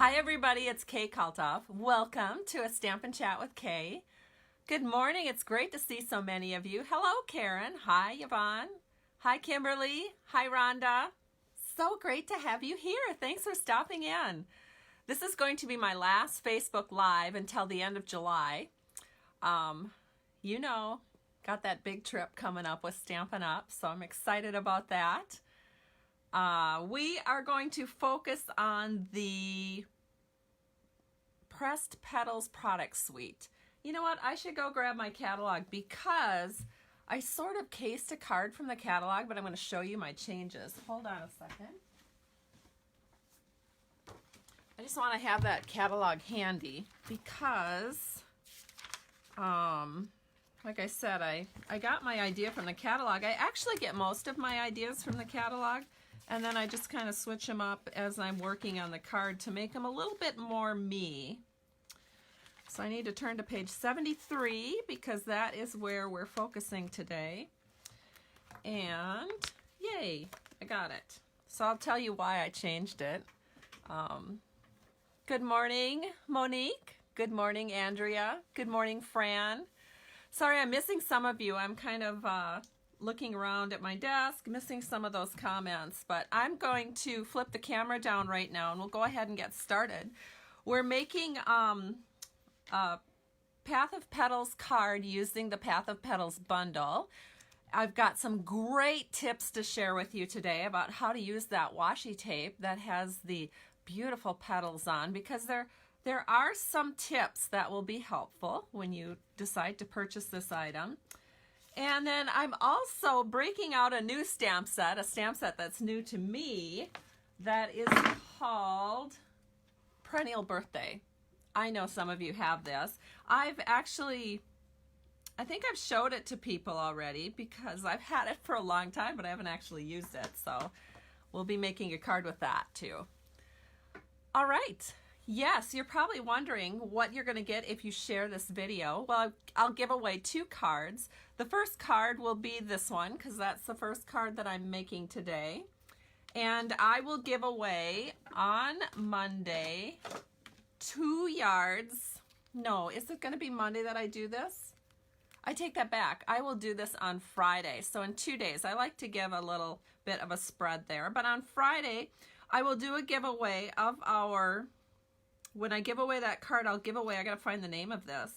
Hi everybody, it's Kay Kalthoff. Welcome to a Stampin' Chat with Kay. Good morning, it's great to see so many of you. Hello Karen, hi Yvonne, hi Kimberly, hi Rhonda. So great to have you here. Thanks for stopping in. This is going to be my last Facebook Live until the end of July. You know, got that big trip coming up with Stampin' Up, so I'm excited about that. We are going to focus on the Pressed Petals product suite. You know what? I should go grab my catalog because I sort of cased a card from the catalog, but I'm going to show you my changes. Hold on a second. I just want to have that catalog handy because, like I said, I got my idea from the catalog. I actually get most of my ideas from the catalog, and then I just kind of switch them up as I'm working on the card to make them a little bit more me. So I need to turn to page 73 because that is where we're focusing today. And yay, I got it. So I'll tell you why I changed it. Good morning, Monique. Good morning, Andrea. Good morning, Fran. Sorry, I'm missing some of you. I'm kind of looking around at my desk, missing some of those comments, but I'm going to flip the camera down right now and we'll go ahead and get started. We're making a Path of Petals card using the Path of Petals bundle. I've got some great tips to share with you today about how to use that washi tape that has the beautiful petals on, because there are some tips that will be helpful when you decide to purchase this item. And then I'm also breaking out a new stamp set, a stamp set that's new to me, that is called Perennial Birthday. I know some of you have this. I think I've showed it to people already because I've had it for a long time, but I haven't actually used it. So we'll be making a card with that too. All right. Yes, you're probably wondering what you're going to get if you share this video. Well, I'll give away 2 cards. The first card will be this one because that's the first card that I'm making today. And I will give away on Monday 2 yards. No, is it going to be Monday that I do this? I take that back. I will do this on Friday. So in 2 days, I like to give a little bit of a spread there. But on Friday, I will do a giveaway of our, when I give away that card, I'll give away, I got to find the name of this.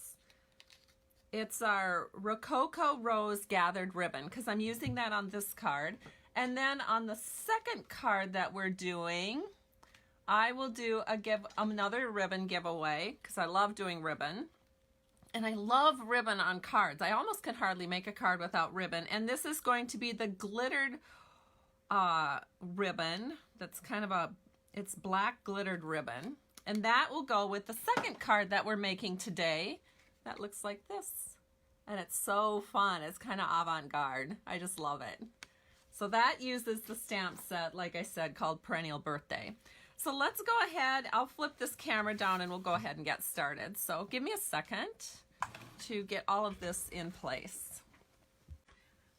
It's our Rococo Rose Gathered Ribbon because I'm using that on this card. And then on the second card that we're doing, I will do another ribbon giveaway because I love doing ribbon. And I love ribbon on cards. I almost can hardly make a card without ribbon. And this is going to be the glittered ribbon. That's kind of it's black glittered ribbon. And that will go with the second card that we're making today. That looks like this. And it's so fun. It's kind of avant-garde. I just love it. So that uses the stamp set, like I said, called Perennial Birthday. So let's go ahead. I'll flip this camera down and we'll go ahead and get started. So give me a second to get all of this in place.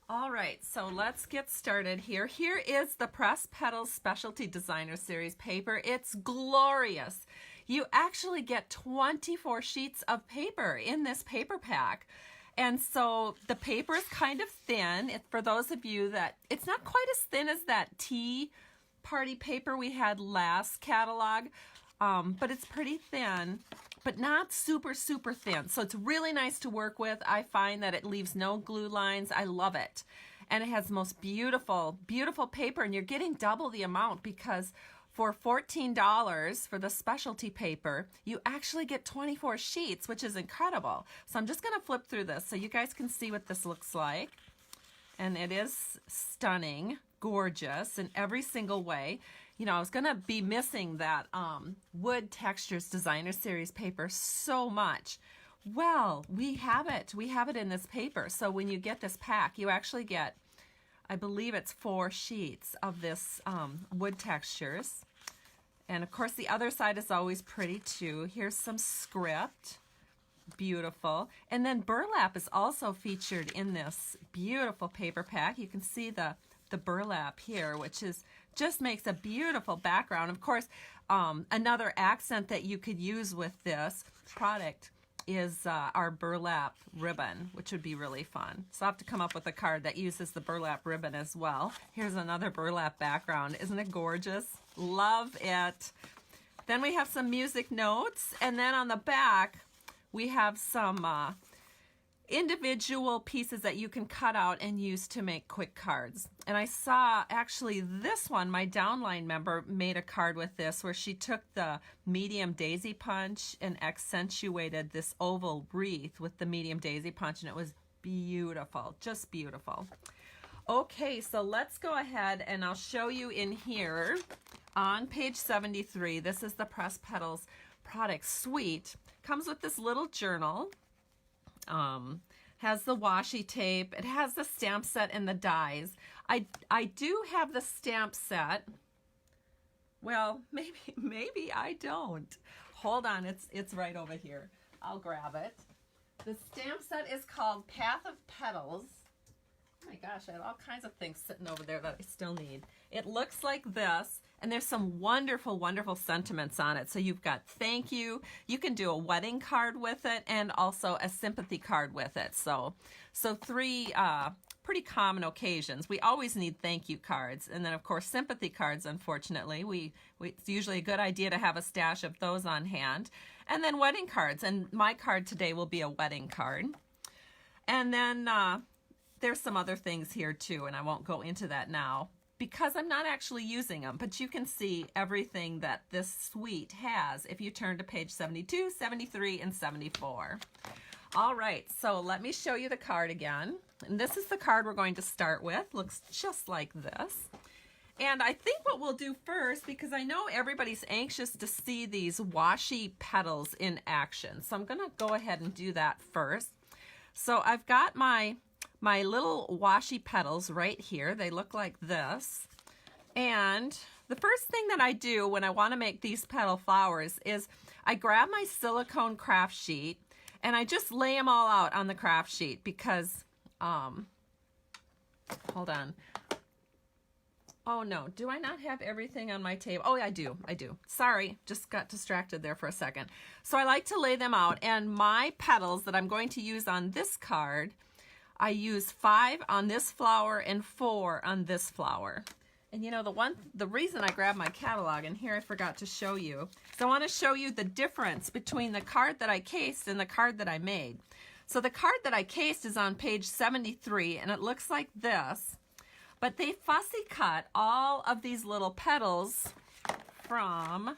All right, so let's get started here. Here is the Pressed Petals Specialty Designer Series paper. It's glorious. You actually get 24 sheets of paper in this paper pack. And so the paper is kind of thin. For those of you that, it's not quite as thin as that tea party paper we had last catalog, but it's pretty thin, but not super, super thin. So it's really nice to work with. I find that it leaves no glue lines. I love it. And it has the most beautiful, beautiful paper, and you're getting double the amount because for $14 for the specialty paper, you actually get 24 sheets, which is incredible. So I'm just gonna flip through this so you guys can see what this looks like. And it is stunning, gorgeous in every single way. You know, I was gonna be missing that Wood Textures Designer Series paper so much. Well, we have it. We have it in this paper. So when you get this pack, you actually get, I believe it's 4 sheets of this Wood Textures. And of course the other side is always pretty too. Here's some script. Beautiful. And then burlap is also featured in this beautiful paper pack. You can see the the burlap here, which is just makes a beautiful background. Of course, another accent that you could use with this product is our burlap ribbon, which would be really fun. So I'll have to come up with a card that uses the burlap ribbon as well. Here's another burlap background. Isn't it gorgeous? Love it. Then we have some music notes, and then on the back we have some individual pieces that you can cut out and use to make quick cards. And I saw actually this one, my downline member made a card with this where she took the medium daisy punch and accentuated this oval wreath with the medium daisy punch, and it was beautiful, just beautiful. Okay, so let's go ahead and I'll show you in here on page 73. This is the Press Petals product suite. Comes with this little journal. Has the washi tape. It has the stamp set and the dies. I do have the stamp set. Well, maybe I don't. Hold on, it's right over here. I'll grab it. The stamp set is called Path of Petals. Oh my gosh, I have all kinds of things sitting over there that I still need. It looks like this. And there's some wonderful, wonderful sentiments on it. So you've got thank you. You can do a wedding card with it and also a sympathy card with it. So three pretty common occasions. We always need thank you cards. And then, of course, sympathy cards, unfortunately. It's usually a good idea to have a stash of those on hand. And then wedding cards. And my card today will be a wedding card. And then there's some other things here, too, and I won't go into that now, because I'm not actually using them, but you can see everything that this suite has if you turn to page 72, 73, and 74. All right, so let me show you the card again. And this is the card we're going to start with. Looks just like this. And I think what we'll do first, because I know everybody's anxious to see these washi petals in action, so I'm going to go ahead and do that first. So I've got my little washi petals right here. They look like this. And the first thing that I do when I want to make these petal flowers is I grab my silicone craft sheet and I just lay them all out on the craft sheet because, hold on. Oh no, do I not have everything on my table? Oh, I do. Sorry, just got distracted there for a second. So I like to lay them out, and my petals that I'm going to use on this card, I use 5 on this flower and 4 on this flower. And you know, the reason I grabbed my catalog, and here I forgot to show you, is I want to show you the difference between the card that I cased and the card that I made. So the card that I cased is on page 73, and it looks like this. But they fussy cut all of these little petals from,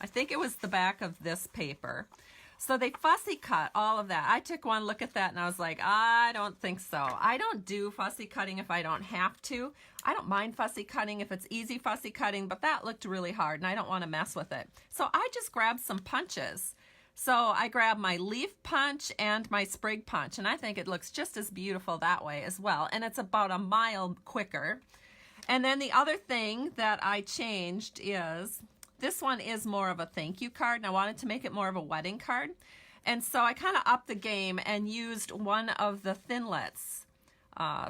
I think it was the back of this paper. So they fussy cut all of that. I took one look at that and I was like, I don't think so. I don't do fussy cutting if I don't have to. I don't mind fussy cutting if it's easy fussy cutting, but that looked really hard and I don't want to mess with it. So I just grabbed some punches. So I grabbed my leaf punch and my sprig punch, and I think it looks just as beautiful that way as well. And it's about a mile quicker. And then the other thing that I changed is, this one is more of a thank you card, and I wanted to make it more of a wedding card. And so I kind of upped the game and used one of the thinlets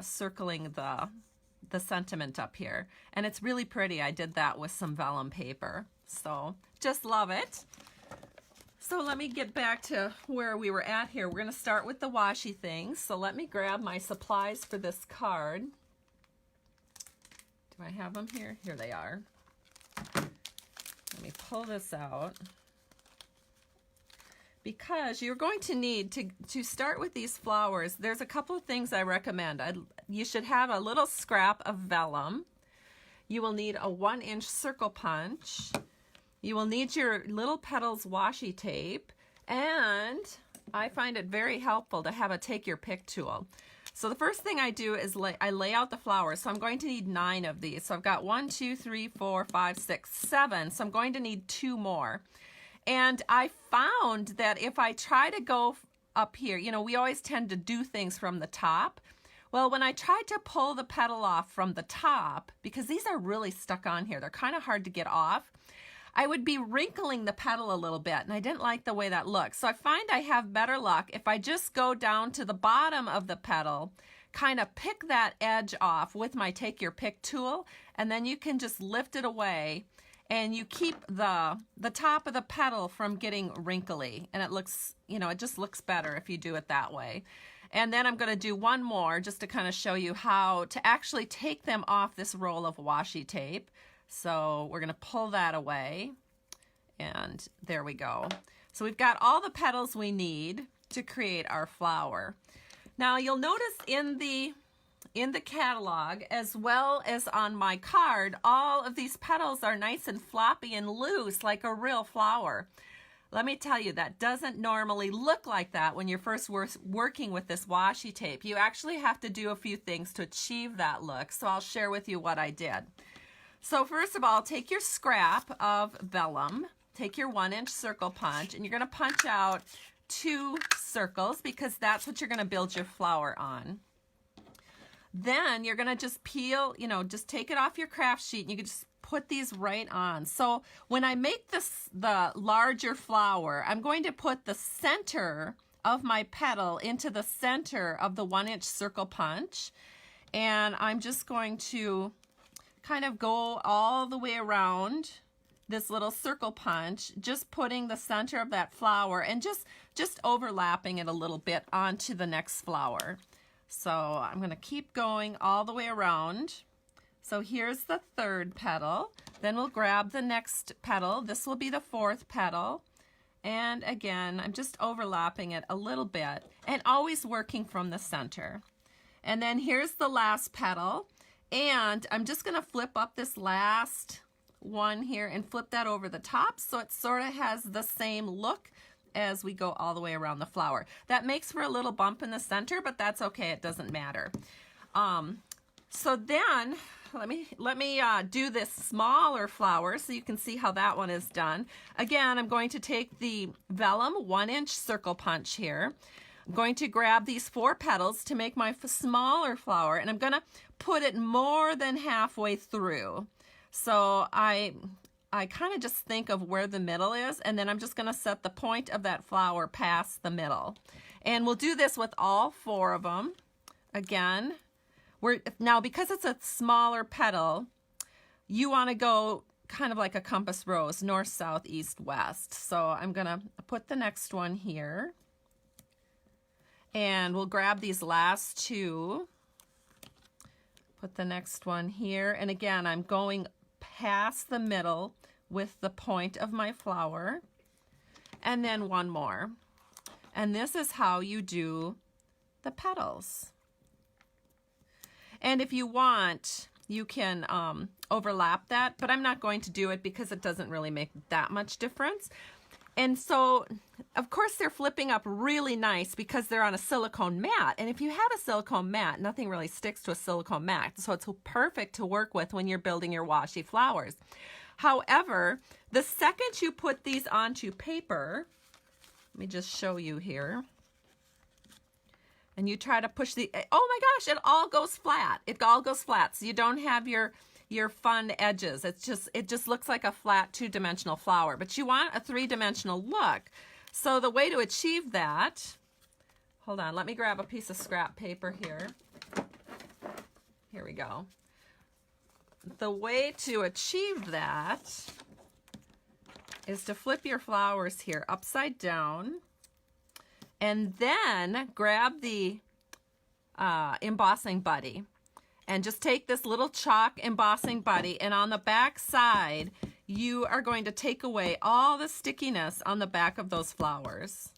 circling the sentiment up here. And it's really pretty. I did that with some vellum paper. So just love it. So let me get back to where we were at here. We're going to start with the washi things. So let me grab my supplies for this card. Do I have them here? Here they are. Let me pull this out. Because you're going to need to start with these flowers, there's a couple of things I recommend. You should have a little scrap of vellum. You will need a 1-inch circle punch. You will need your little Petals washi tape, and I find it very helpful to have a take your pick tool. So the first thing I do is I lay out the flowers. So I'm going to need 9 of these. So I've got 1, 2, 3, 4, 5, 6, 7. So I'm going to need 2 more. And I found that if I try to go up here, you know, we always tend to do things from the top. Well, when I tried to pull the petal off from the top, because these are really stuck on here, they're kind of hard to get off, I would be wrinkling the petal a little bit, and I didn't like the way that looked. So I find I have better luck if I just go down to the bottom of the petal, kind of pick that edge off with my Take Your Pick tool, and then you can just lift it away, and you keep the top of the petal from getting wrinkly, and it looks, you know, it just looks better if you do it that way. And then I'm going to do one more just to kind of show you how to actually take them off this roll of washi tape. So we're going to pull that away, and there we go. So we've got all the petals we need to create our flower. Now you'll notice in the catalog, as well as on my card, all of these petals are nice and floppy and loose like a real flower. Let me tell you, that doesn't normally look like that when you're first working with this washi tape. You actually have to do a few things to achieve that look, so I'll share with you what I did. So first of all, take your scrap of vellum, take your 1-inch circle punch, and you're going to punch out 2 circles because that's what you're going to build your flower on. Then you're going to just peel, you know, just take it off your craft sheet, and you can just put these right on. So when I make the larger flower, I'm going to put the center of my petal into the center of the 1-inch circle punch, and I'm just going to kind of go all the way around this little circle punch, just putting the center of that flower and just overlapping it a little bit onto the next flower. So I'm going to keep going all the way around. So here's the 3rd petal. Then we'll grab the next petal. This will be the 4th petal. And again, I'm just overlapping it a little bit and always working from the center. And then here's the last petal. And I'm just going to flip up this last one here and flip that over the top so it sort of has the same look as we go all the way around the flower. That makes for a little bump in the center, but that's okay. It doesn't matter. So then let me do this smaller flower so you can see how that one is done. Again, I'm going to take the vellum 1-inch circle punch here. I'm going to grab these 4 petals to make my smaller flower, and I'm going to put it more than halfway through. So I kind of just think of where the middle is, and then I'm just going to set the point of that flower past the middle. And we'll do this with all 4 of them. Again, now because it's a smaller petal, you want to go kind of like a compass rose, north, south, east, west. So I'm going to put the next one here. And we'll grab these last 2. Put the next one here. And again, I'm going past the middle with the point of my flower. And then one more. And this is how you do the petals. And if you want, you can overlap that, but I'm not going to do it because it doesn't really make that much difference. And so, of course, they're flipping up really nice because they're on a silicone mat. And if you have a silicone mat, nothing really sticks to a silicone mat. So it's perfect to work with when you're building your washi flowers. However, the second you put these onto paper, let me just show you here. And you try to push the, oh my gosh, it all goes flat. It all goes flat. So you don't have your fun edges. It just looks like a flat 2-dimensional flower, but you want a 3-dimensional look. So the way to achieve that, hold on, let me grab a piece of scrap paper here. Here we go. The way to achieve that is to flip your flowers here upside down, and then grab the embossing buddy. And just take this little chalk embossing buddy, and on the back side, you are going to take away all the stickiness on the back of those flowers.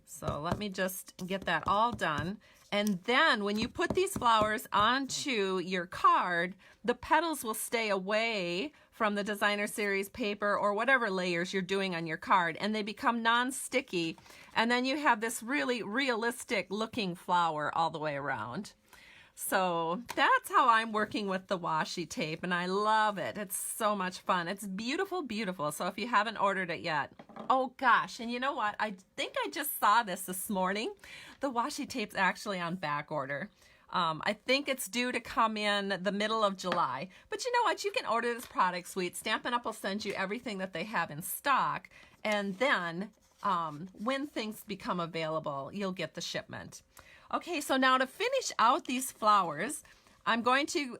So let me just get that all done. And then when you put these flowers onto your card, the petals will stay away from the designer series paper or whatever layers you're doing on your card, and they become non-sticky. And then you have this really realistic looking flower all the way around. So that's how I'm working with the washi tape, and I love it. It's so much fun. It's beautiful, beautiful. So if you haven't ordered it yet, oh gosh, and you know what? I think I just saw this morning. The washi tape's actually on back order. I think it's due to come in the middle of July. But you know what? You can order this product suite. Stampin' Up! Will send you everything that they have in stock, and then when things become available, you'll get the shipment. Okay, so now to finish out these flowers, I'm going to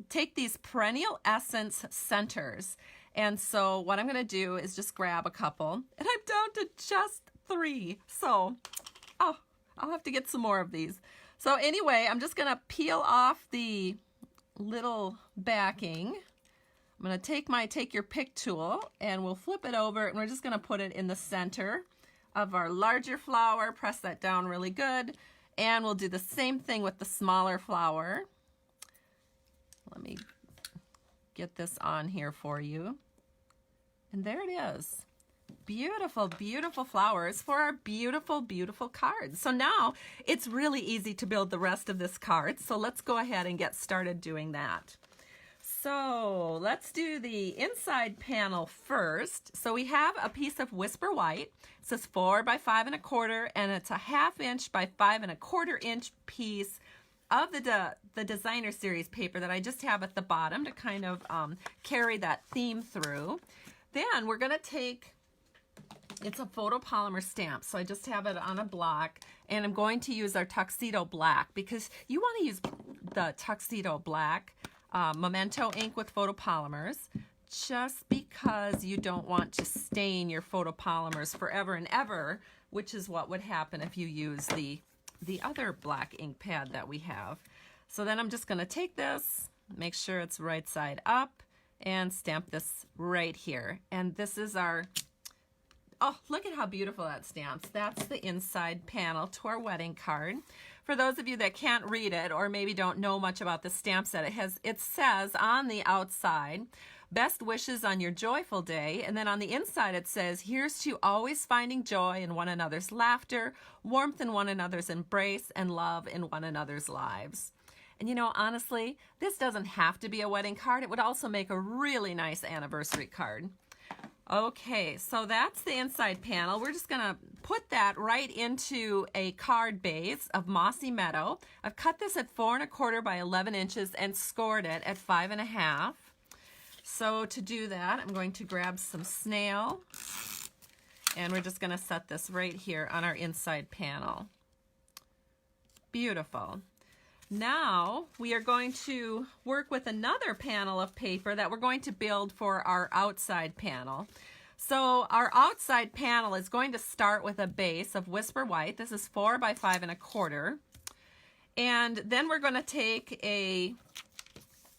take these Perennial Essence centers. And so what I'm going to do is just grab a couple. And I'm down to just 3. So, oh, I'll have to get some more of these. So anyway, I'm just going to peel off the little backing. I'm going to take your pick tool and we'll flip it over and we're just going to put it in the center of our larger flower. Press that down really good. And we'll do the same thing with the smaller flower. Let me get this on here for you. And there it is. Beautiful, beautiful flowers for our beautiful, beautiful cards. So now it's really easy to build the rest of this card. So let's go ahead and get started doing that. So let's do the inside panel first. So we have a piece of Whisper White. It says 4 by 5 1/4, and it's a 1/2 inch by 5 1/4 inch piece of the designer series paper that I just have at the bottom to kind of carry that theme through. Then we're gonna take, it's a photopolymer stamp, so I just have it on a block, and I'm going to use our Tuxedo Black because you want to use the Tuxedo Black Memento ink with photopolymers just because you don't want to stain your photopolymers forever and ever, which is what would happen if you use the other black ink pad that we have. So then I'm just going to take this, make sure it's right side up, and stamp this right here. And this is our, oh, look at how beautiful that stamps. That's the inside panel to our wedding card. For those of you that can't read it or maybe don't know much about the stamp set, it says on the outside, best wishes on your joyful day. And then on the inside it says, here's to always finding joy in one another's laughter, warmth in one another's embrace, and love in one another's lives. And you know, honestly, this doesn't have to be a wedding card. It would also make a really nice anniversary card. Okay, so that's the inside panel. We're just gonna put that right into a card base of Mossy Meadow. I've cut this at 4 1/4 by 11 inches and scored it at 5 1/2. So to do that, I'm going to grab some snail and we're just gonna set this right here on our inside panel. Beautiful. Now we are going to work with another panel of paper that we're going to build for our outside panel. So our outside panel is going to start with a base of Whisper White. This is 4 by 5 1/4. And then we're going to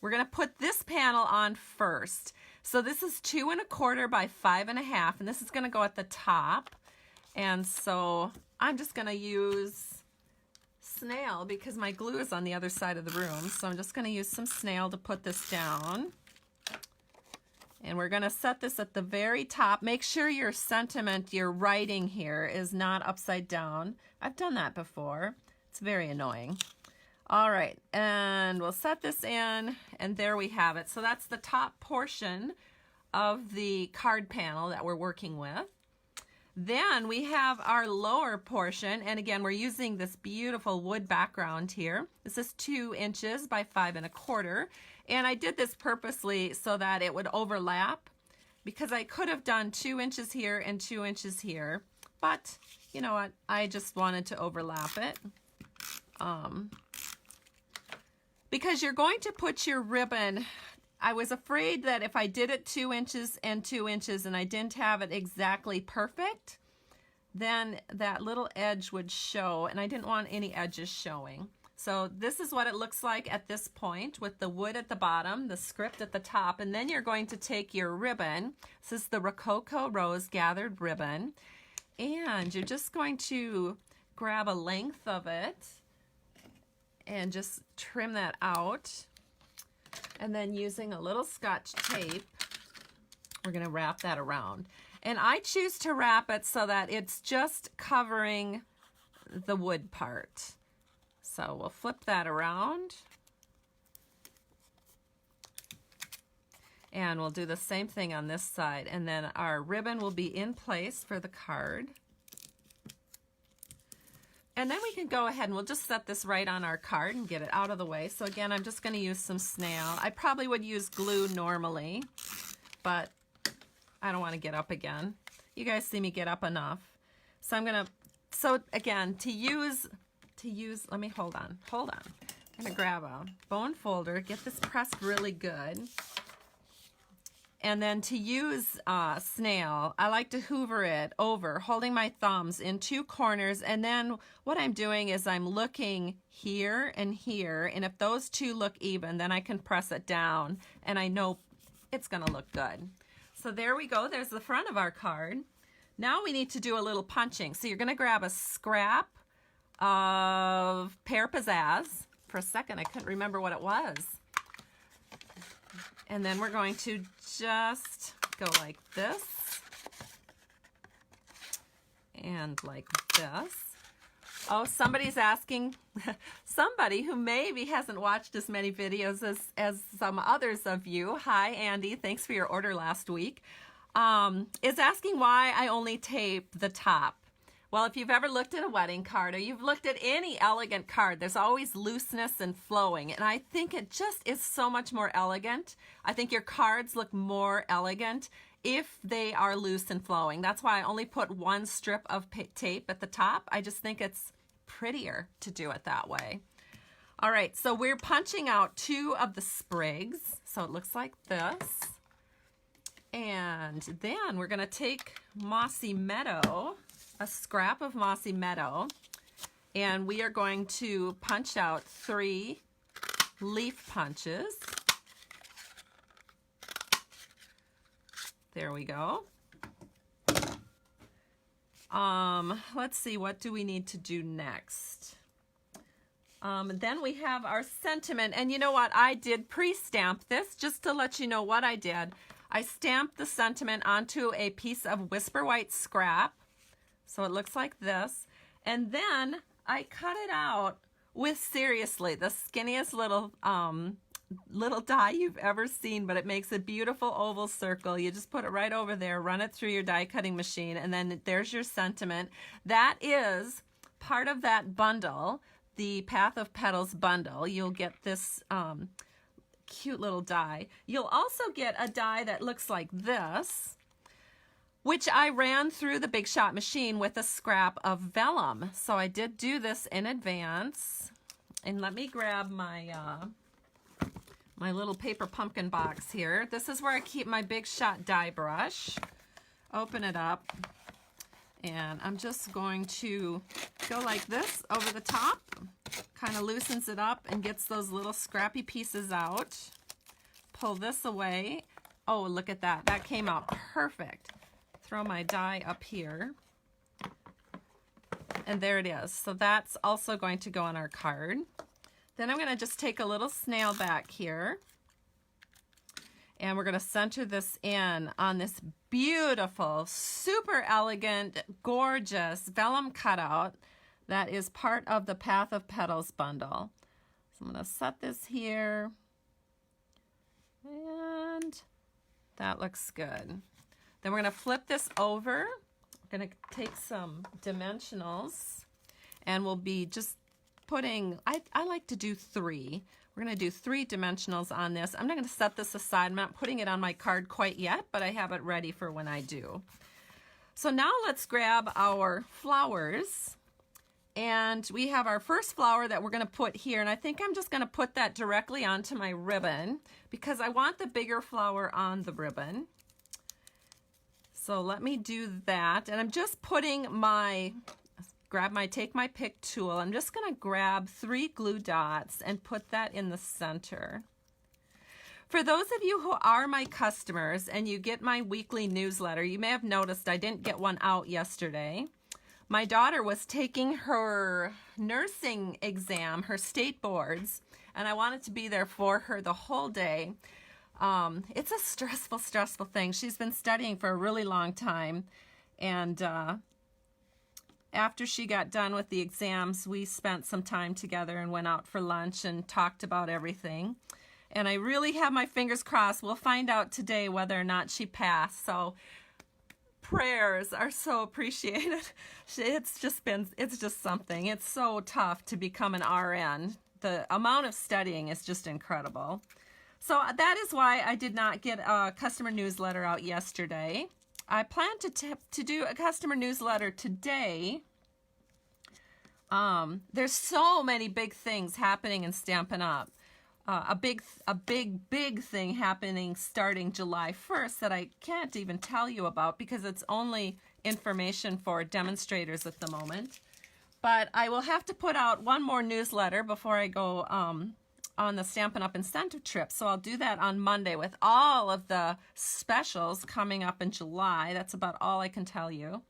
we're going to put this panel on first. So this is 2 1/4 by 5 1/2, and this is going to go at the top. And so I'm just going to use snail because my glue is on the other side of the room. So I'm just going to use some snail to put this down. And we're going to set this at the very top. Make sure your sentiment, your writing here is not upside down. I've done that before. It's very annoying. All right, and we'll set this in, and there we have it. So that's the top portion of the card panel that we're working with. Then we have our lower portion, and again, we're using this beautiful wood background here. This is 2 inches by 5 1/4, and I did this purposely so that it would overlap because I could have done 2 inches here and 2 inches here, but you know what? I just wanted to overlap it. Because you're going to put your ribbon, I was afraid that if I did it 2 inches and 2 inches and I didn't have it exactly perfect, then that little edge would show, and I didn't want any edges showing. So this is what it looks like at this point with the wood at the bottom, the script at the top, and then you're going to take your ribbon. This is the Rococo Rose Gathered Ribbon, and you're just going to grab a length of it and just trim that out. And then using a little Scotch tape, we're going to wrap that around. And I choose to wrap it so that it's just covering the wood part. So we'll flip that around. And we'll do the same thing on this side. And then our ribbon will be in place for the card. And then we can go ahead and we'll just set this right on our card and get it out of the way. So again, I'm just going to use some snail. I probably would use glue normally, but I don't want to get up again. You guys see me get up enough. So I'm going to, so again, to use to use, let me hold on. I'm gonna grab a bone folder, get this pressed really good. And then to use snail, I like to hoover it over, holding my thumbs in two corners. And then what I'm doing is I'm looking here and here. And if those two look even, then I can press it down and I know it's gonna look good. So there we go, there's the front of our card. Now we need to do a little punching. So you're gonna grab a scrap of Pear Pizzazz. For a second, I couldn't remember what it was. And then we're going to just go like this and like this. Oh, somebody's asking, somebody who maybe hasn't watched as many videos as some others of you, hi Andy, thanks for your order last week, is asking why I only tape the top. Well, if you've ever looked at a wedding card or you've looked at any elegant card, there's always looseness and flowing. And I think it just is so much more elegant. I think your cards look more elegant if they are loose and flowing. That's why I only put one strip of tape at the top. I just think it's prettier to do it that way. All right, so we're punching out two of the sprigs. So it looks like this. And then we're gonna take Mossy Meadow, a scrap of Mossy Meadow, and we are going to punch out 3 leaf punches. There we go. Let's see, what do we need to do next? Then we have our sentiment, and you know what? I did pre-stamp this just to let you know what I did. I stamped the sentiment onto a piece of Whisper White scrap. So it looks like this. And then I cut it out with, seriously, the skinniest little die you've ever seen, but it makes a beautiful oval circle. You just put it right over there, run it through your die cutting machine, and then there's your sentiment. That is part of that bundle, the Path of Petals bundle. You'll get this cute little die. You'll also get a die that looks like this, which I ran through the Big Shot machine with a scrap of vellum. So I did do this in advance. And let me grab my my little paper pumpkin box here. This is where I keep my Big Shot die brush. Open it up. And I'm just going to go like this over the top. Kind of loosens it up and gets those little scrappy pieces out. Pull this away. Oh, look at that. That came out perfect. Throw my die up here, and there it is. So that's also going to go on our card. Then I'm going to just take a little snail back here, and we're going to center this in on this beautiful, super elegant, gorgeous vellum cutout that is part of the Path of Petals bundle. So I'm going to set this here, and that looks good. Then we're going to flip this over. We're going to take some dimensionals, and we'll be just putting, I like to do 3. We're going to do 3 dimensionals on this. I'm not going to set this aside. I'm not putting it on my card quite yet, but I have it ready for when I do. So now let's grab our flowers. And we have our first flower that we're going to put here, and I think I'm just going to put that directly onto my ribbon because I want the bigger flower on the ribbon. So let me do that, and I'm just putting take my pick tool. I'm just going to grab 3 glue dots and put that in the center. For those of you who are my customers and you get my weekly newsletter, you may have noticed I didn't get one out yesterday. My daughter was taking her nursing exam, her state boards, and I wanted to be there for her the whole day. It's a stressful thing. She's been studying for a really long time, and after she got done with the exams, we spent some time together and went out for lunch and talked about everything. And I really have my fingers crossed. We'll find out today whether or not she passed. So prayers are so appreciated. It's just something. It's so tough to become an RN. The amount of studying is just incredible. So that is why I did not get a customer newsletter out yesterday. I plan to do a customer newsletter today, There's so many big things happening in Stampin' Up. A big thing happening starting July 1st that I can't even tell you about because it's only information for demonstrators at the moment. But I will have to put out one more newsletter before I go on the Stampin' Up! Incentive trip. So I'll do that on Monday with all of the specials coming up in July. That's about all I can tell you.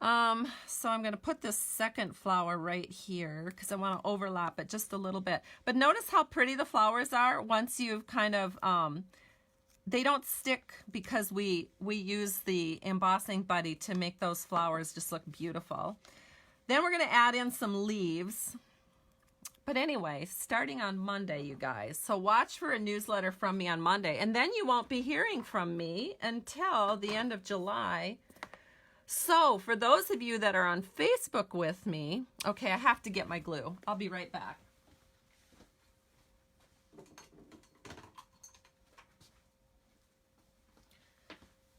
So I'm going to put this second flower right here because I want to overlap it just a little bit. But notice how pretty the flowers are once you've kind of, they don't stick because we use the embossing buddy to make those flowers just look beautiful. Then we're going to add in some leaves. But anyway, starting on Monday, you guys. So watch for a newsletter from me on Monday. And then you won't be hearing from me until the end of July. So for those of you that are on Facebook with me, okay, I have to get my glue. I'll be right back.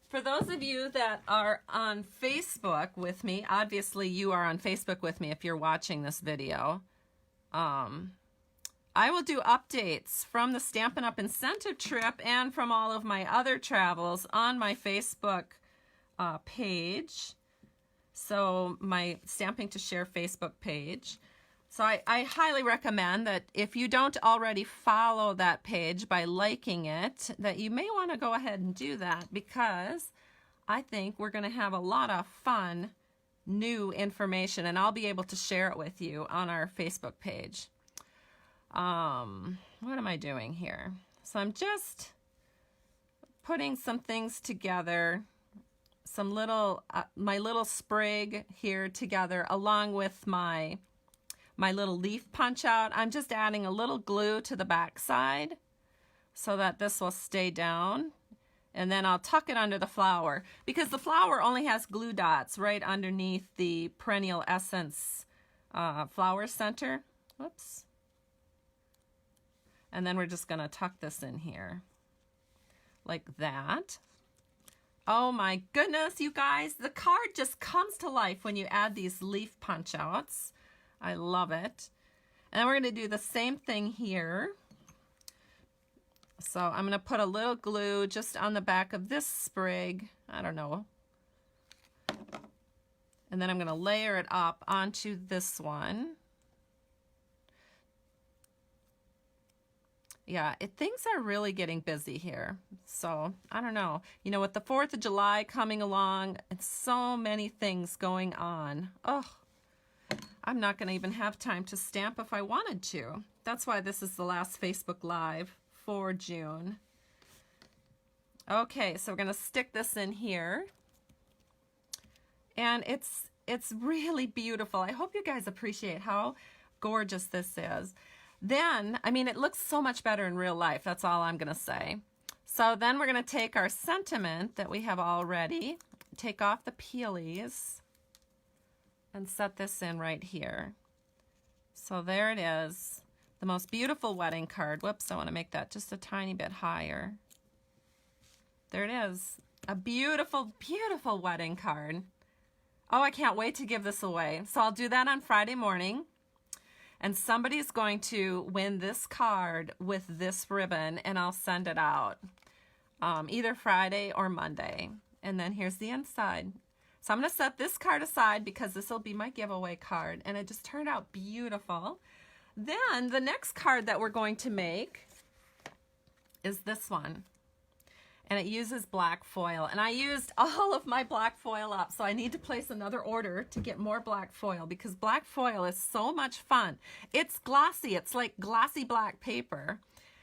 For those of you that are on Facebook with me, obviously you are on Facebook with me if you're watching this video. I will do updates from the Stampin' Up! Incentive trip and from all of my other travels on my Facebook page. So my Stamping to Share Facebook page. So I highly recommend that if you don't already follow that page by liking it, that you may want to go ahead and do that because I think we're going to have a lot of fun new information and I'll be able to share it with you on our Facebook page. What am I doing here? So I'm just putting some things together, some little, my little sprig here together along with my little leaf punch out. I'm just adding a little glue to the back side so that this will stay down. And then I'll tuck it under the flower because the flower only has glue dots right underneath the Perennial Essence flower center. Whoops. And then we're just going to tuck this in here like that. Oh my goodness, you guys, the card just comes to life when you add these leaf punch outs. I love it. And then we're going to do the same thing here. So I'm going to put a little glue just on the back of this sprig. I don't know. And then I'm going to layer it up onto this one. Yeah, things are really getting busy here. So I don't know. You know, with the 4th of July coming along and so many things going on. Oh, I'm not going to even have time to stamp if I wanted to. That's why this is the last Facebook Live for June. Okay, so we're going to stick this in here. And it's really beautiful. I hope you guys appreciate how gorgeous this is. Then, I mean, it looks so much better in real life. That's all I'm going to say. So then we're going to take our sentiment that we have already, take off the peelies, and set this in right here. So there it is. The most beautiful wedding card. Whoops, I want to make that just a tiny bit higher. There it is. A beautiful, beautiful wedding card. Oh, I can't wait to give this away. So I'll do that on Friday morning. And somebody's going to win this card with this ribbon, and I'll send it out either Friday or Monday. And then here's the inside. So I'm going to set this card aside because this will be my giveaway card, and it just turned out beautiful. Then the next card that we're going to make is this one. And it uses black foil. And I used all of my black foil up, so I need to place another order to get more black foil because black foil is so much fun. It's glossy. It's like glossy black paper,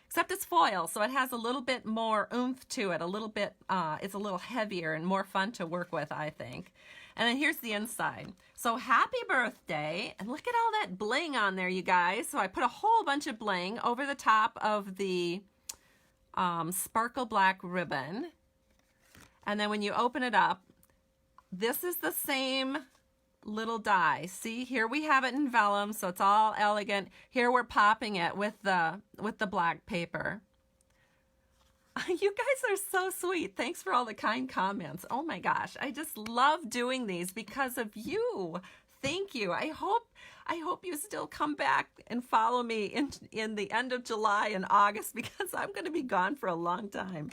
except it's foil, so it has a little bit more oomph to it. A little bit, it's a little heavier and more fun to work with, I think. And then here's the inside. So happy birthday. And look at all that bling on there, you guys. So I put a whole bunch of bling over the top of the sparkle black ribbon. And then when you open it up, this is the same little die. See, here we have it in vellum, so it's all elegant. Here we're popping it with the black paper. You guys are so sweet. Thanks for all the kind comments. Oh my gosh, I just love doing these because of you. thank you. I hope you still come back and follow me in the end of July and August, because I'm going to be gone for a long time.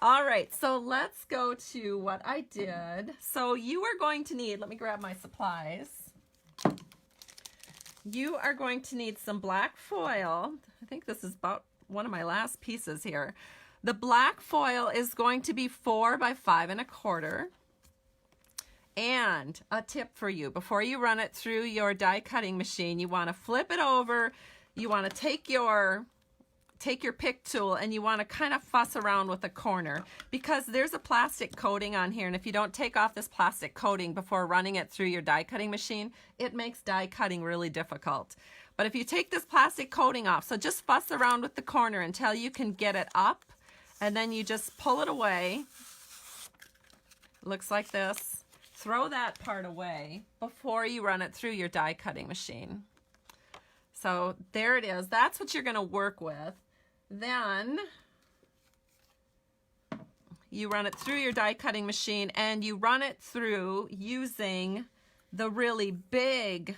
All right, so let's go to what I did. So you are going to need, let me grab my supplies. You are going to need some black foil. I think this is about one of my last pieces here. The black foil is going to be 4 by 5 1/4. And a tip for you, before you run it through your die cutting machine, you want to flip it over. You want to take your pick tool and you want to kind of fuss around with the corner, because there's a plastic coating on here, and if you don't take off this plastic coating before running it through your die cutting machine, it makes die cutting really difficult. But if you take this plastic coating off, so just fuss around with the corner until you can get it up, and then you just pull it away. Looks like this. Throw that part away before you run it through your die cutting machine. So there it is. That's what you're going to work with. Then you run it through your die cutting machine, and you run it through using the really big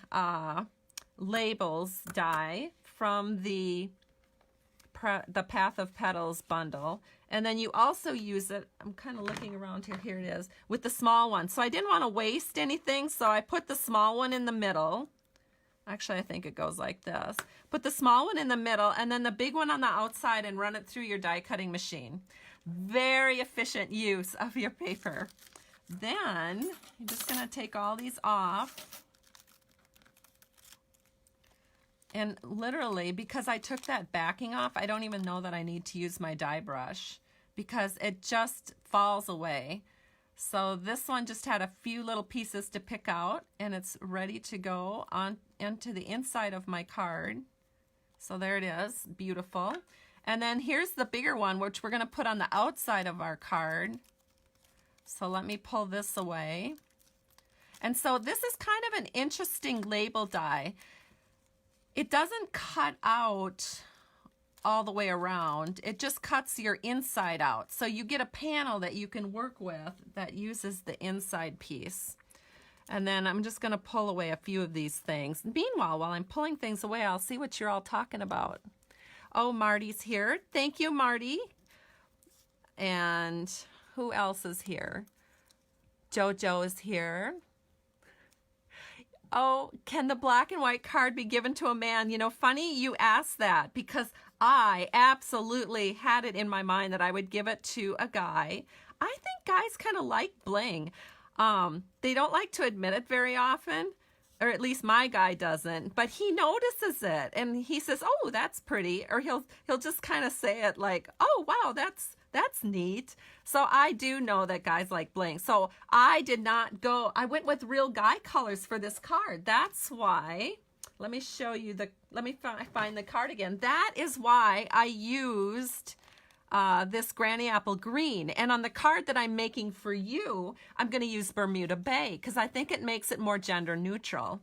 labels die from the Path of Petals bundle. And then you also use it, I'm kind of looking around here, it is, with the small one. So I didn't want to waste anything, so I put the small one in the middle. Actually, I think it goes like this. Put the small one in the middle and then the big one on the outside, and run it through your die cutting machine. Very efficient use of your paper. Then you're just going to take all these off. And literally, because I took that backing off, I don't even know that I need to use my die brush, because it just falls away. So this one just had a few little pieces to pick out, and it's ready to go on into the inside of my card. So there it is, beautiful. And then here's the bigger one, which we're going to put on the outside of our card. So let me pull this away. And so this is kind of an interesting label die. It doesn't cut out all the way around. It just cuts your inside out. So you get a panel that you can work with that uses the inside piece. And then I'm just going to pull away a few of these things. Meanwhile, while I'm pulling things away, I'll see what you're all talking about. Oh, Marty's here. Thank you, Marty. And who else is here? JoJo is here. Oh, can the black and white card be given to a man? You know, funny you asked that, because I absolutely had it in my mind that I would give it to a guy. I think guys kind of like bling. They don't like to admit it very often, or at least my guy doesn't, but he notices it and he says, "Oh, that's pretty," or he'll just kind of say it like, "Oh, wow, that's neat." So I do know that guys like bling. So I did not go, I went with real guy colors for this card. That's why, let me show you let me find the card again. That is why I used this Granny Apple Green. And on the card that I'm making for you, I'm going to use Bermuda Bay, because I think it makes it more gender neutral.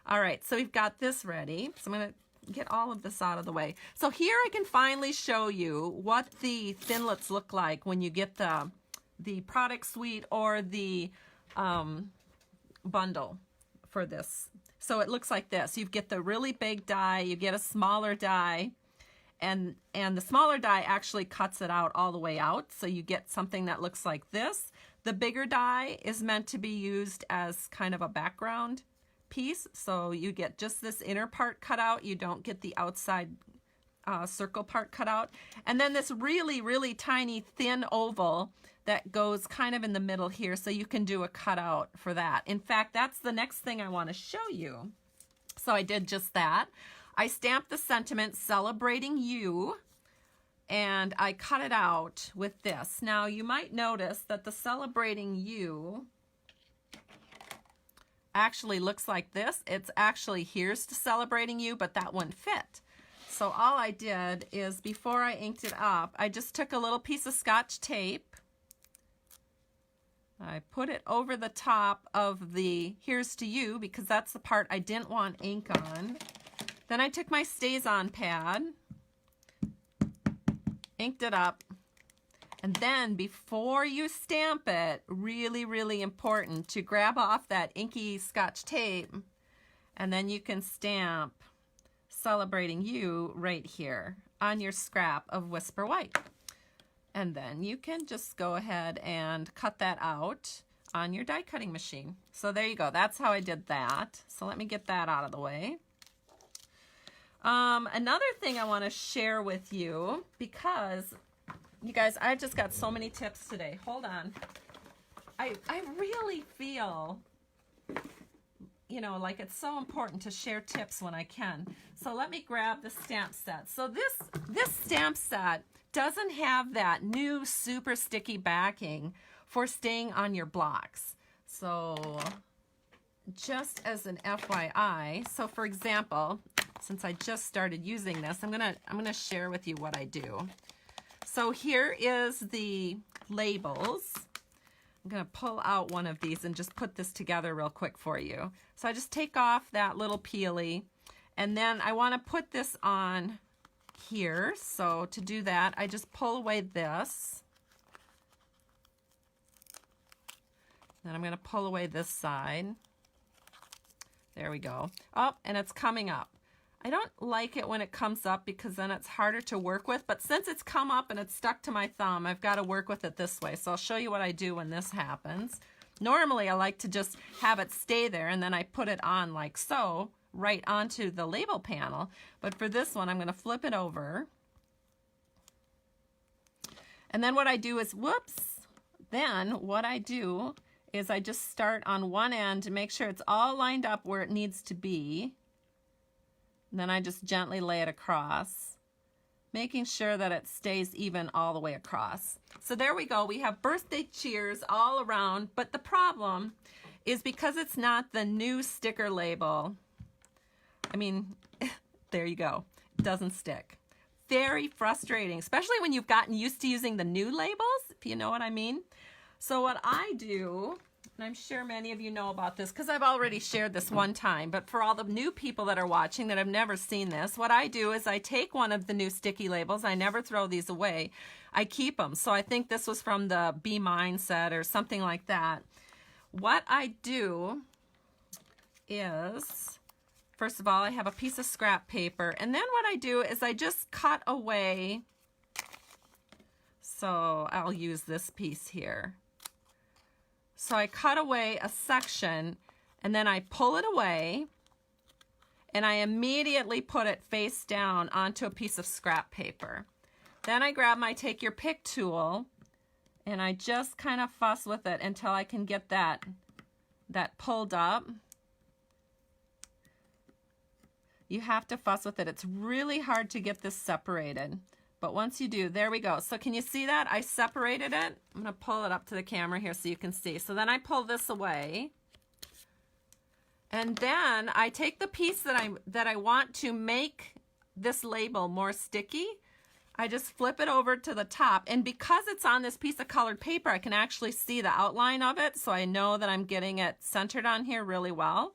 All right, so we've got this ready. So I'm going to get all of this out of the way. So here I can finally show you what the thinlits look like when you get the product suite or the bundle for this. So it looks like this. You get the really big die, you get a smaller die, and the smaller die actually cuts it out all the way out, so you get something that looks like this. The bigger die is meant to be used as kind of a background piece, so you get just this inner part cut out. You don't get the outside circle part cut out. And then this really, really tiny thin oval that goes kind of in the middle here, so you can do a cutout for that. In fact, that's the next thing I want to show you. So I did just that. I stamped the sentiment "Celebrating You," and I cut it out with this. Now you might notice that the "Celebrating You" actually looks like this. It's actually, here's to "Celebrating You," but that wouldn't fit. So all I did is, before I inked it up, I just took a little piece of Scotch tape. I put it over the top of the "Here's to You," because that's the part I didn't want ink on. Then I took my Stays On pad, inked it up, And then before you stamp it, really, really important to grab off that inky Scotch tape, and then you can stamp Celebrating You right here on your scrap of Whisper White. And then you can just go ahead and cut that out on your die cutting machine. So there you go. That's how I did that. So let me get that out of the way. Another thing I want to share with you, because you guys, I've just got so many tips today. Hold on. I really feel, you know, like it's so important to share tips when I can. So let me grab the stamp set. So this stamp set doesn't have that new super sticky backing for staying on your blocks. So just as an FYI, so for example, since I just started using this, I'm gonna share with you what I do. So here is the labels. I'm gonna pull out one of these and just put this together real quick for you. So I just take off that little peely, and then I wanna put this on here. So to do that, I just pull away this. Then I'm gonna pull away this side. There we go. Oh, and it's coming up. I don't like it when it comes up because then it's harder to work with, but since it's come up and it's stuck to my thumb, I've got to work with it this way. So I'll show you what I do when this happens. Normally I like to just have it stay there and then I put it on like so, right onto the label panel. But for this one, I'm going to flip it over. And then what I do is, whoops, then what I do is I just start on one end to make sure it's all lined up where it needs to be. And then I just gently lay it across, making sure that it stays even all the way across. So there we go. We have birthday cheers all around, but the problem is because it's not the new sticker label, I mean, there you go. It doesn't stick. Very frustrating, especially when you've gotten used to using the new labels, if you know what I mean. So what I do, and I'm sure many of you know about this because I've already shared this one time, but for all the new people that are watching that have never seen this, what I do is I take one of the new sticky labels. I never throw these away. I keep them. So I think this was from the Be Mine set or something like that. What I do is, first of all, I have a piece of scrap paper, and then what I do is I just cut away. So I'll use this piece here. So I cut away a section and then I pull it away and I immediately put it face down onto a piece of scrap paper. Then I grab my Take Your Pick tool and I just kind of fuss with it until I can get that pulled up. You have to fuss with it. It's really hard to get this separated. But once you do, there we go. So can you see that? I separated it. I'm going to pull it up to the camera here so you can see. So then I pull this away. And then I take the piece that I want to make this label more sticky. I just flip it over to the top. And because it's on this piece of colored paper, I can actually see the outline of it. So I know that I'm getting it centered on here really well.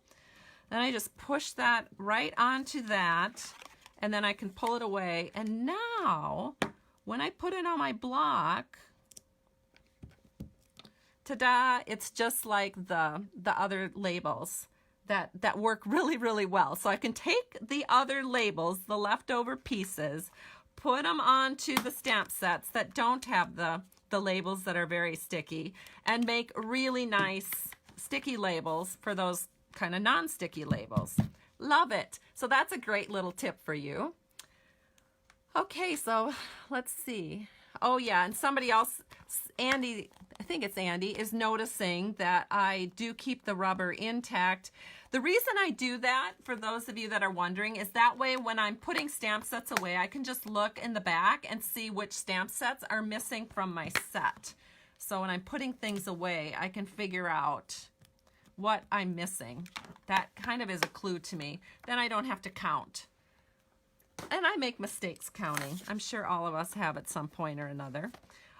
Then I just push that right onto that. And then I can pull it away. And now, when I put it on my block, ta-da, it's just like the other labels that work really, really well. So I can take the other labels, the leftover pieces, put them onto the stamp sets that don't have the labels that are very sticky, and make really nice sticky labels for those kind of non-sticky labels. Love it. So that's a great little tip for you. Okay, so let's see. Oh yeah, and somebody else, Andy, I think it's Andy, is noticing that I do keep the rubber intact. The reason I do that, for those of you that are wondering, is that way when I'm putting stamp sets away, I can just look in the back and see which stamp sets are missing from my set. So when I'm putting things away, I can figure out what I'm missing. That kind of is a clue to me. Then I don't have to count. And I make mistakes counting. I'm sure all of us have at some point or another.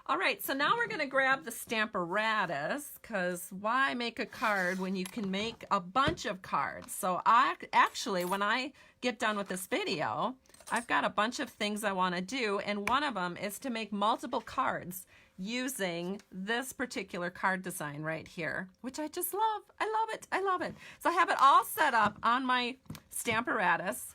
All right, so now we're going to grab the Stamparatus, because why make a card when you can make a bunch of cards? So actually, when I get done with this video, I've got a bunch of things I want to do, and one of them is to make multiple cards using this particular card design right here, which I just love. I love it. I love it. So I have it all set up on my Stamparatus.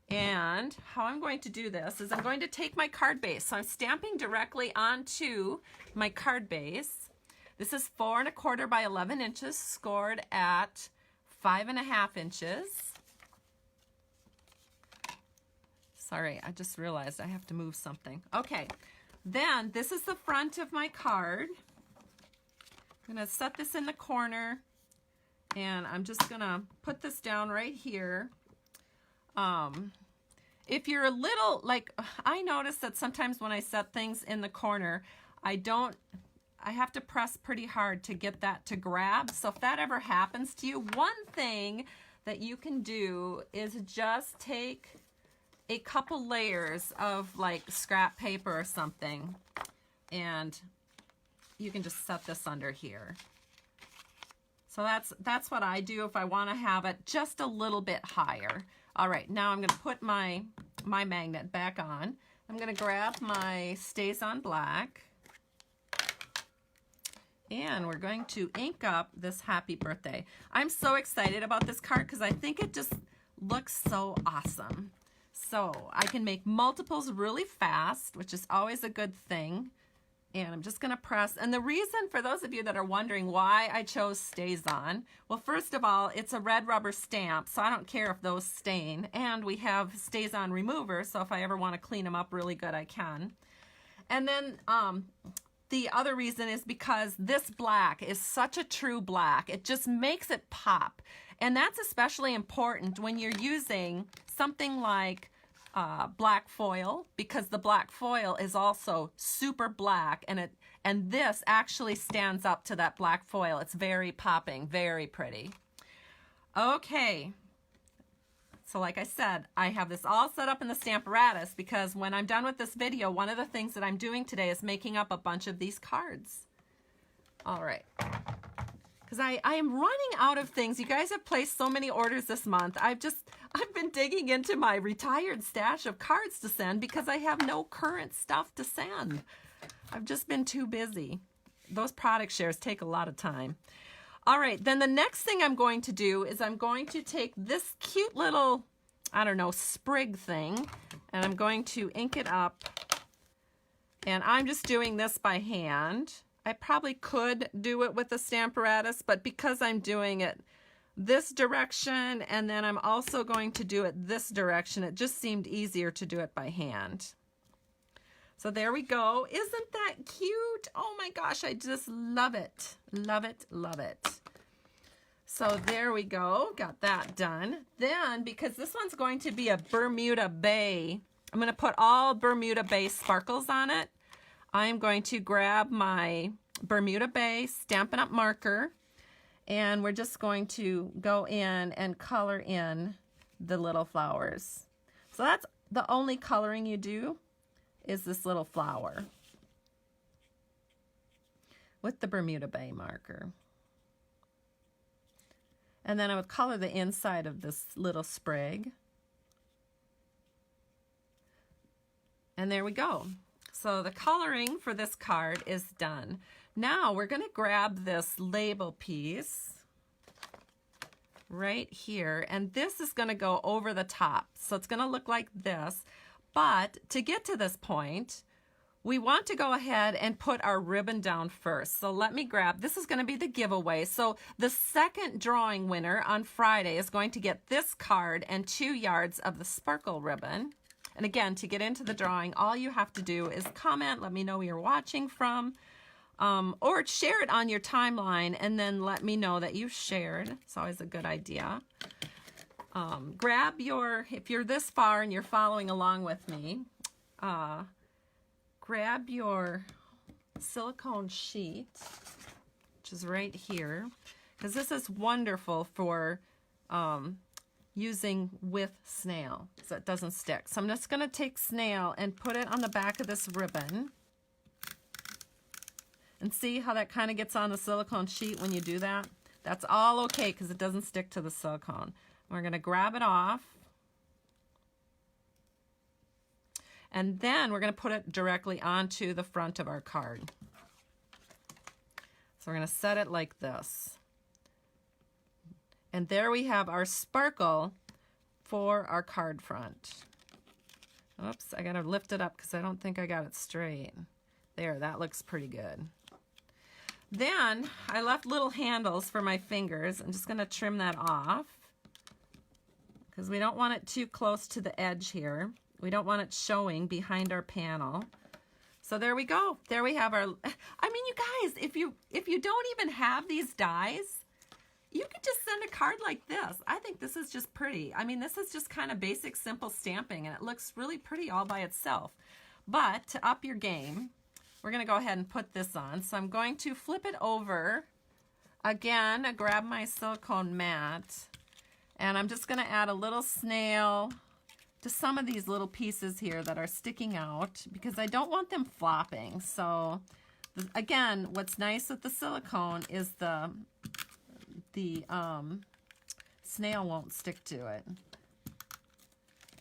And how I'm going to do this is I'm going to take my card base. So I'm stamping directly onto my card base. This is 4 1/4 by 11 inches, scored at 5 1/2 inches. Sorry, I just realized I have to move something. Okay, then this is the front of my card. I'm gonna set this in the corner, and I'm just gonna put this down right here. If you're a little, like, I notice that sometimes when I set things in the corner, I have to press pretty hard to get that to grab. So if that ever happens to you, one thing that you can do is just take a couple layers of like scrap paper or something, and you can just set this under here. So that's what I do if I want to have it just a little bit higher. All right, now I'm going to put my magnet back on. I'm going to grab my Stays on Black, and we're going to ink up this happy birthday. I'm so excited about this card because I think it just looks so awesome. So I can make multiples really fast, which is always a good thing. And I'm just going to press. And the reason, for those of you that are wondering why I chose Stays On, well, first of all, it's a red rubber stamp, so I don't care if those stain. And we have Stays On remover, so if I ever want to clean them up really good, I can. And then the other reason is because this black is such a true black. It just makes it pop. And that's especially important when you're using something like black foil, because the black foil is also super black, and this actually stands up to that black foil. It's very popping, very pretty. Okay, so like I said, I have this all set up in the Stamparatus because when I'm done with this video, one of the things that I'm doing today is making up a bunch of these cards. All right. Because I am running out of things. You guys have placed so many orders this month. I've been digging into my retired stash of cards to send because I have no current stuff to send. I've just been too busy. Those product shares take a lot of time. All right, then the next thing I'm going to do is I'm going to take this cute little, I don't know, sprig thing, and I'm going to ink it up. And I'm just doing this by hand. I probably could do it with the Stamparatus, but because I'm doing it this direction and then I'm also going to do it this direction, it just seemed easier to do it by hand. So there we go. Isn't that cute? Oh my gosh, I just love it. Love it, love it. So there we go. Got that done. Then, because this one's going to be a Bermuda Bay, I'm going to put all Bermuda Bay sparkles on it. I'm going to grab my Bermuda Bay Stampin' Up! Marker, and we're just going to go in and color in the little flowers. So that's the only coloring you do, is this little flower with the Bermuda Bay marker. And then I would color the inside of this little sprig. And there we go. So the coloring for this card is done. Now we're going to grab this label piece right here, and this is going to go over the top. So it's going to look like this. But to get to this point, we want to go ahead and put our ribbon down first. So let me grab, this is going to be the giveaway. So the second drawing winner on Friday is going to get this card and 2 yards of the sparkle ribbon. And again, to get into the drawing, all you have to do is comment, let me know where you're watching from, or share it on your timeline and then let me know that you shared. It's always a good idea. Grab your, if you're this far and you're following along with me, grab your silicone sheet, which is right here, because this is wonderful for using with snail, so it doesn't stick. So I'm just going to take snail and put it on the back of this ribbon. And see how that kind of gets on the silicone sheet when you do that? That's all okay because it doesn't stick to the silicone. We're going to grab it off. And then we're going to put it directly onto the front of our card. So we're going to set it like this. And there we have our sparkle for our card front. Oops, I got to lift it up because I don't think I got it straight. There, that looks pretty good. Then I left little handles for my fingers. I'm just going to trim that off because we don't want it too close to the edge here. We don't want it showing behind our panel. So there we go. There we have our, I mean, you guys, if you don't even have these dies, you could just send a card like this. I think this is just pretty. I mean, this is just kind of basic, simple stamping, and it looks really pretty all by itself. But to up your game, we're going to go ahead and put this on. So I'm going to flip it over. Again, grab my silicone mat, and I'm just going to add a little snail to some of these little pieces here that are sticking out because I don't want them flopping. So again, what's nice with the silicone is the snail won't stick to it.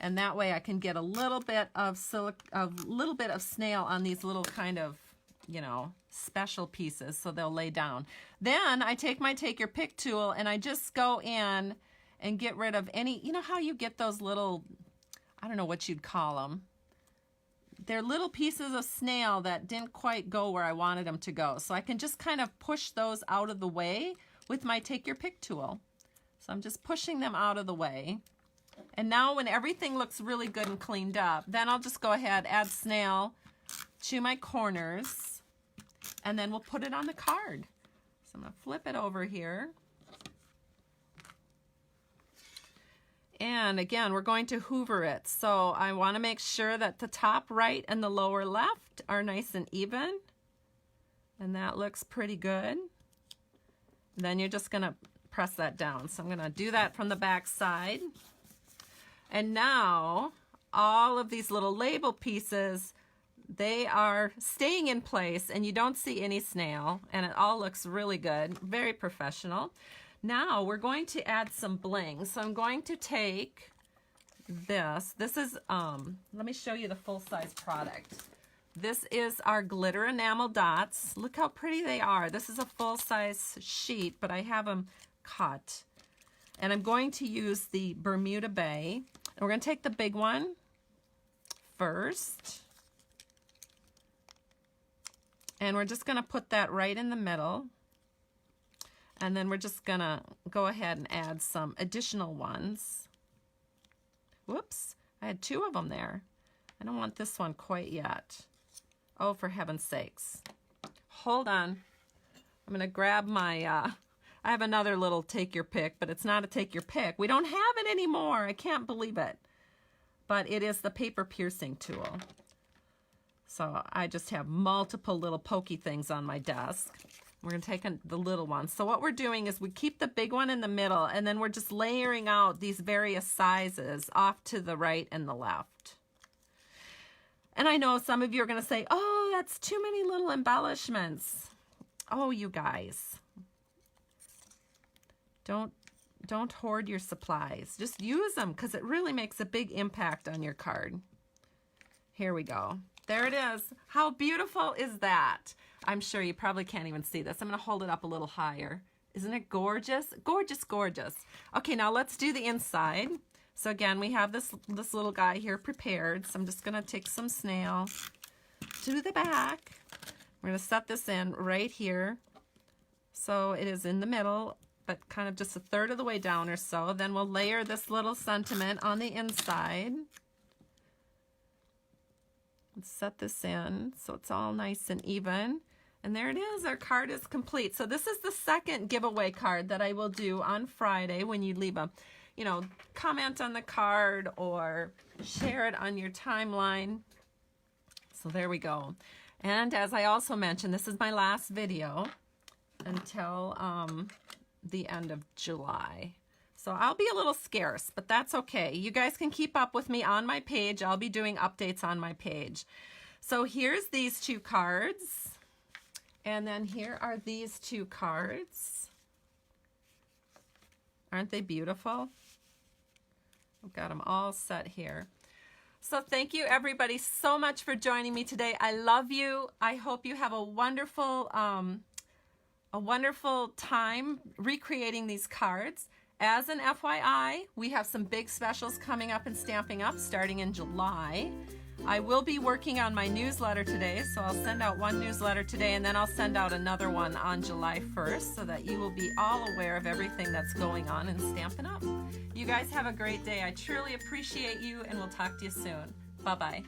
And that way I can get a little bit of snail on these little kind of, you know, special pieces so they'll lay down. Then I take my Take Your Pick tool and I just go in and get rid of any, you know how you get those little, I don't know what you'd call them. They're little pieces of snail that didn't quite go where I wanted them to go. So I can just kind of push those out of the way with my Take Your Pick tool. So I'm just pushing them out of the way. And now when everything looks really good and cleaned up, then I'll just go ahead, add snail to my corners, and then we'll put it on the card. So I'm going to flip it over here. And again, we're going to hoover it. So I want to make sure that the top right and the lower left are nice and even. And that looks pretty good. Then you're just going to press that down. So I'm going to do that from the back side. And now all of these little label pieces, they are staying in place and you don't see any snail, and it all looks really good, very professional. Now we're going to add some bling. So I'm going to take this. This is, let me show you the full-size product. This is our glitter enamel dots. Look how pretty they are. This is a full-size sheet, but I have them cut. And I'm going to use the Bermuda Bay. And we're going to take the big one first. And we're just going to put that right in the middle. And then we're just going to go ahead and add some additional ones. Whoops, I had two of them there. I don't want this one quite yet. Oh, for heaven's sakes. Hold on. I'm going to grab my, I have another little Take Your Pick, but it's not a Take Your Pick. We don't have it anymore. I can't believe it. But it is the paper piercing tool. So I just have multiple little pokey things on my desk. We're going to take the little one. So what we're doing is we keep the big one in the middle, and then we're just layering out these various sizes off to the right and the left. And I know some of you are going to say, oh, that's too many little embellishments. Oh, you guys. Don't hoard your supplies. Just use them because it really makes a big impact on your card. Here we go. There it is. How beautiful is that? I'm sure you probably can't even see this. I'm going to hold it up a little higher. Isn't it gorgeous? Gorgeous, gorgeous. Okay, now let's do the inside. So again, we have this little guy here prepared. So I'm just going to take some snail to the back. We're going to set this in right here. So it is in the middle, but kind of just a third of the way down or so. Then we'll layer this little sentiment on the inside. Let's set this in so it's all nice and even. And there it is, our card is complete. So this is the second giveaway card that I will do on Friday when you leave a, you know, comment on the card or share it on your timeline. So there we go. And as I also mentioned, this is my last video until the end of July. So I'll be a little scarce, but that's okay. You guys can keep up with me on my page. I'll be doing updates on my page. So here's these two cards. And then here are these two cards. Aren't they beautiful? I've got them all set here. So thank you everybody so much for joining me today. I love you. I hope you have a wonderful time recreating these cards. As an FYI, we have some big specials coming up in Stamping Up starting in July. I will be working on my newsletter today, so I'll send out one newsletter today and then I'll send out another one on July 1st so that you will be all aware of everything that's going on in Stampin' Up. You guys have a great day. I truly appreciate you and we'll talk to you soon. Bye-bye.